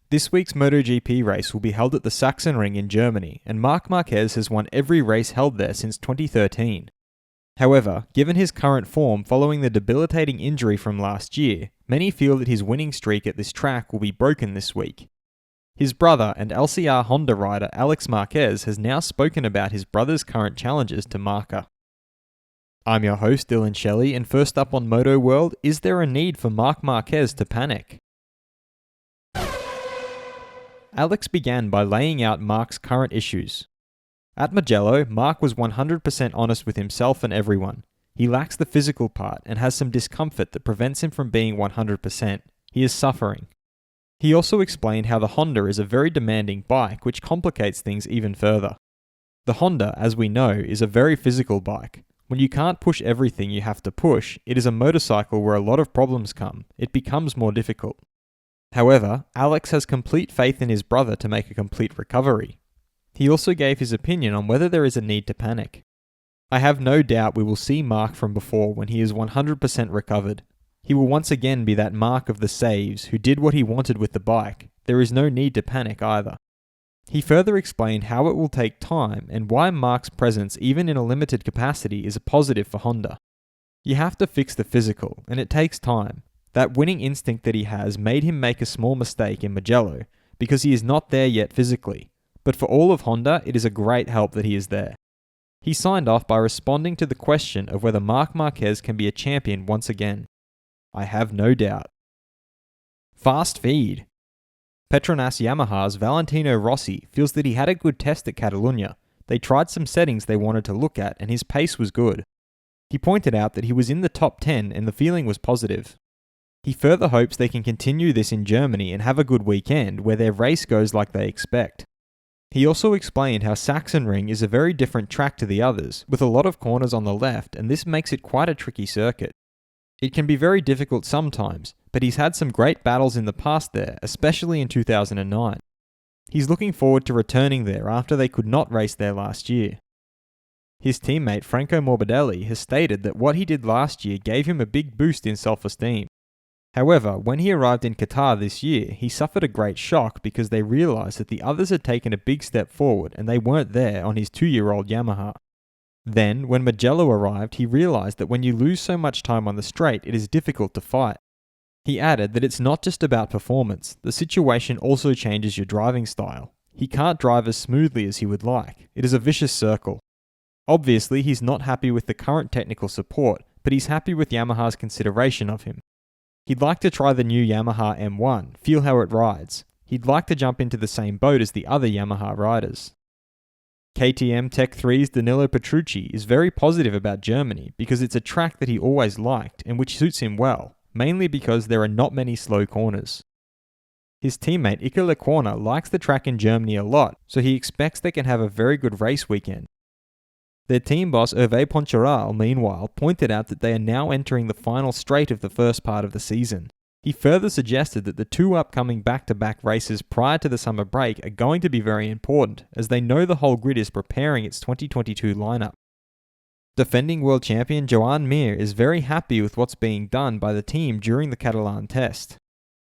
This week's MotoGP race will be held at the Sachsenring in Germany, and Marc Marquez has won every race held there since 2013. However, given his current form following the debilitating injury from last year, many feel that his winning streak at this track will be broken this week. His brother and LCR Honda rider Alex Marquez has now spoken about his brother's current challenges to Marca. I'm your host Dillon Shelley, and first up on Moto World, is there a need for Marc Marquez to panic? Alex began by laying out Marc's current issues. At Mugello, Marc was 100% honest with himself and everyone. He lacks the physical part and has some discomfort that prevents him from being 100%. He is suffering. He also explained how the Honda is a very demanding bike, which complicates things even further. The Honda, as we know, is a very physical bike. When you can't push everything you have to push, it is a motorcycle where a lot of problems come. It becomes more difficult. However, Alex has complete faith in his brother to make a complete recovery. He also gave his opinion on whether there is a need to panic. I have no doubt we will see Marc from before when he is 100% recovered. He will once again be that Marc of the saves who did what he wanted with the bike. There is no need to panic either. He further explained how it will take time and why Marc's presence even in a limited capacity is a positive for Honda. You have to fix the physical, and it takes time. That winning instinct that he has made him make a small mistake in Mugello because he is not there yet physically. But for all of Honda, it is a great help that he is there. He signed off by responding to the question of whether Marc Marquez can be a champion once again. I have no doubt. Fast feed. Petronas Yamaha's Valentino Rossi feels that he had a good test at Catalunya. They tried some settings they wanted to look at and his pace was good. He pointed out that he was in the top 10 and the feeling was positive. He further hopes they can continue this in Germany and have a good weekend where their race goes like they expect. He also explained how Sachsenring is a very different track to the others, with a lot of corners on the left, and this makes it quite a tricky circuit. It can be very difficult sometimes, but he's had some great battles in the past there, especially in 2009. He's looking forward to returning there after they could not race there last year. His teammate Franco Morbidelli has stated that what he did last year gave him a big boost in self-esteem. However, when he arrived in Qatar this year, he suffered a great shock because they realised that the others had taken a big step forward and they weren't there on his 2-year-old Yamaha. Then, when Mugello arrived, he realised that when you lose so much time on the straight, it is difficult to fight. He added that it's not just about performance, the situation also changes your driving style. He can't drive as smoothly as he would like. It is a vicious circle. Obviously, he's not happy with the current technical support, but he's happy with Yamaha's consideration of him. He'd like to try the new Yamaha M1, feel how it rides. He'd like to jump into the same boat as the other Yamaha riders. KTM Tech 3's Danilo Petrucci is very positive about Germany because it's a track that he always liked and which suits him well, mainly because there are not many slow corners. His teammate Iker Lecuona likes the track in Germany a lot, so he expects they can have a very good race weekend. Their team boss Hervé Poncharal, meanwhile, pointed out that they are now entering the final straight of the first part of the season. He further suggested that the 2 upcoming back-to-back races prior to the summer break are going to be very important, as they know the whole grid is preparing its 2022 lineup. Defending world champion Joan Mir is very happy with what's being done by the team during the Catalan test.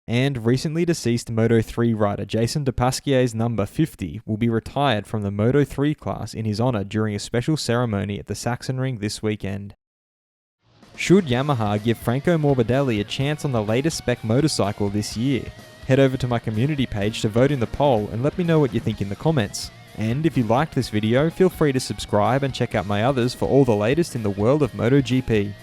And recently deceased Moto3 rider Jason Dupasquier's number 50 will be retired from the Moto3 class in his honour during a special ceremony at the Sachsenring this weekend. Should Yamaha give Franco Morbidelli a chance on the latest spec motorcycle this year? Head over to my community page to vote in the poll and let me know what you think in the comments. And if you liked this video, feel free to subscribe and check out my others for all the latest in the world of MotoGP.